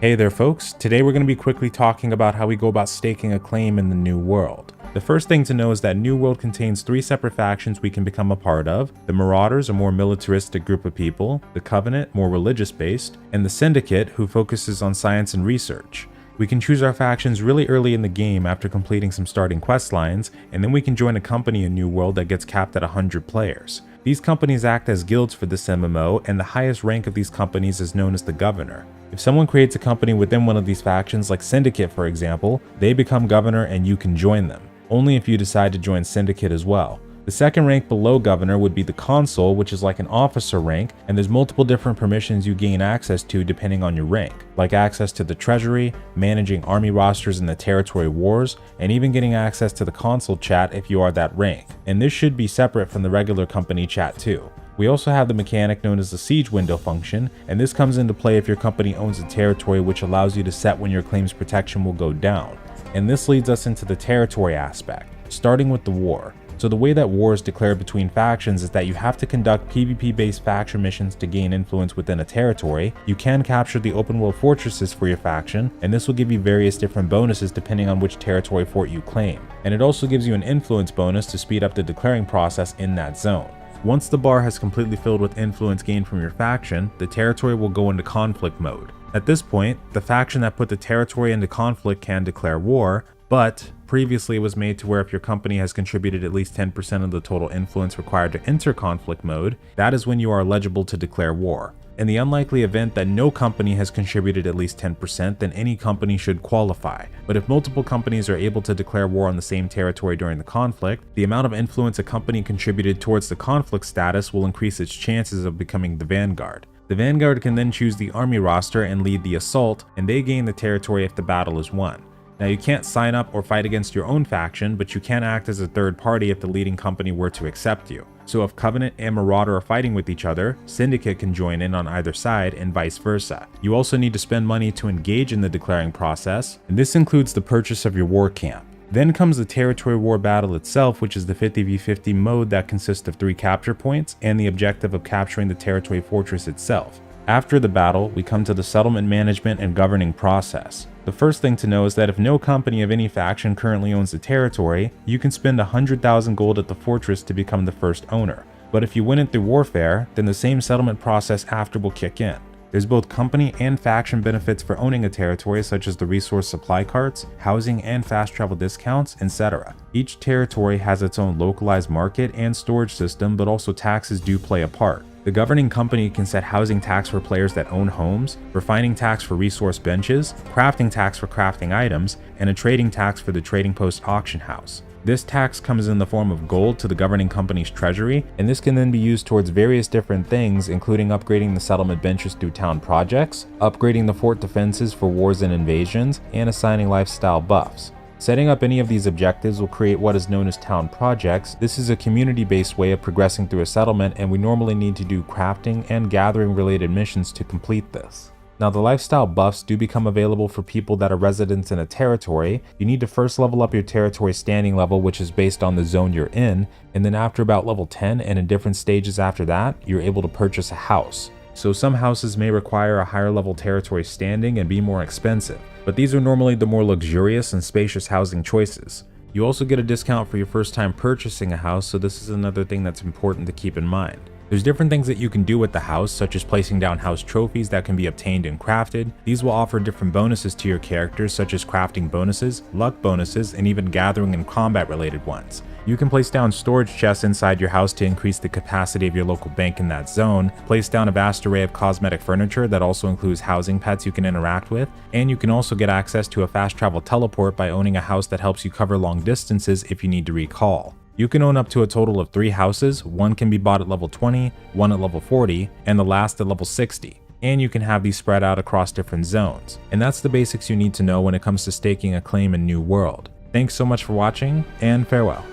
Hey there folks, today we're going to be quickly talking about how we go about staking a claim in the New World. The first thing to know is that New World contains 3 separate factions we can become a part of. The Marauders, a more militaristic group of people, the Covenant, more religious based, and the Syndicate, who focuses on science and research. We can choose our factions really early in the game after completing some starting quest lines, and then we can join a company in New World that gets capped at 100 players. These companies act as guilds for this MMO, and the highest rank of these companies is known as the Governor. If someone creates a company within one of these factions, like Syndicate for example, they become Governor and you can join them, only if you decide to join Syndicate as well. The second rank below Governor would be the Consul, which is like an officer rank, and there's multiple different permissions you gain access to depending on your rank, like access to the Treasury, managing army rosters in the territory wars, and even getting access to the Consul chat if you are that rank. And this should be separate from the regular company chat too. We also have the mechanic known as the siege window function, and this comes into play if your company owns a territory, which allows you to set when your claim's protection will go down. And this leads us into the territory aspect, starting with the war. So the way that war is declared between factions is that you have to conduct PvP-based faction missions to gain influence within a territory. You can capture the open world fortresses for your faction, and this will give you various different bonuses depending on which territory fort you claim. And it also gives you an influence bonus to speed up the declaring process in that zone. Once the bar has completely filled with influence gained from your faction, the territory will go into conflict mode. At this point, the faction that put the territory into conflict can declare war, but previously it was made to where if your company has contributed at least 10% of the total influence required to enter conflict mode, that is when you are eligible to declare war. In the unlikely event that no company has contributed at least 10%, then any company should qualify. But if multiple companies are able to declare war on the same territory during the conflict, the amount of influence a company contributed towards the conflict status will increase its chances of becoming the Vanguard. The Vanguard can then choose the army roster and lead the assault, and they gain the territory if the battle is won. Now you can't sign up or fight against your own faction, but you can act as a third party if the leading company were to accept you. So if Covenant and Marauder are fighting with each other, Syndicate can join in on either side and vice versa. You also need to spend money to engage in the declaring process, and this includes the purchase of your war camp. Then comes the territory war battle itself, which is the 50v50 mode that consists of 3 capture points and the objective of capturing the territory fortress itself. After the battle, we come to the settlement management and governing process. The first thing to know is that if no company of any faction currently owns the territory, you can spend 100,000 gold at the fortress to become the first owner. But if you win it through warfare, then the same settlement process after will kick in. There's both company and faction benefits for owning a territory, such as the resource supply carts, housing and fast travel discounts, etc. Each territory has its own localized market and storage system, but also taxes do play a part. The governing company can set housing tax for players that own homes, refining tax for resource benches, crafting tax for crafting items, and a trading tax for the trading post auction house. This tax comes in the form of gold to the governing company's treasury, and this can then be used towards various different things, including upgrading the settlement benches through town projects, upgrading the fort defenses for wars and invasions, and assigning lifestyle buffs. Setting up any of these objectives will create what is known as town projects. This is a community-based way of progressing through a settlement, and we normally need to do crafting and gathering related missions to complete this. Now the lifestyle buffs do become available for people that are residents in a territory. You need to first level up your territory standing level, which is based on the zone you're in, and then after about level 10 and in different stages after that, you're able to purchase a house. So some houses may require a higher level territory standing and be more expensive, but these are normally the more luxurious and spacious housing choices. You also get a discount for your first time purchasing a house, so this is another thing that's important to keep in mind. There's different things that you can do with the house, such as placing down house trophies that can be obtained and crafted. These will offer different bonuses to your characters, such as crafting bonuses, luck bonuses, and even gathering and combat related ones. You can place down storage chests inside your house to increase the capacity of your local bank in that zone, place down a vast array of cosmetic furniture that also includes housing pets you can interact with, and you can also get access to a fast travel teleport by owning a house that helps you cover long distances if you need to recall. You can own up to a total of 3 houses. One can be bought at level 20, one at level 40, and the last at level 60. And you can have these spread out across different zones. And that's the basics you need to know when it comes to staking a claim in New World. Thanks so much for watching, and farewell.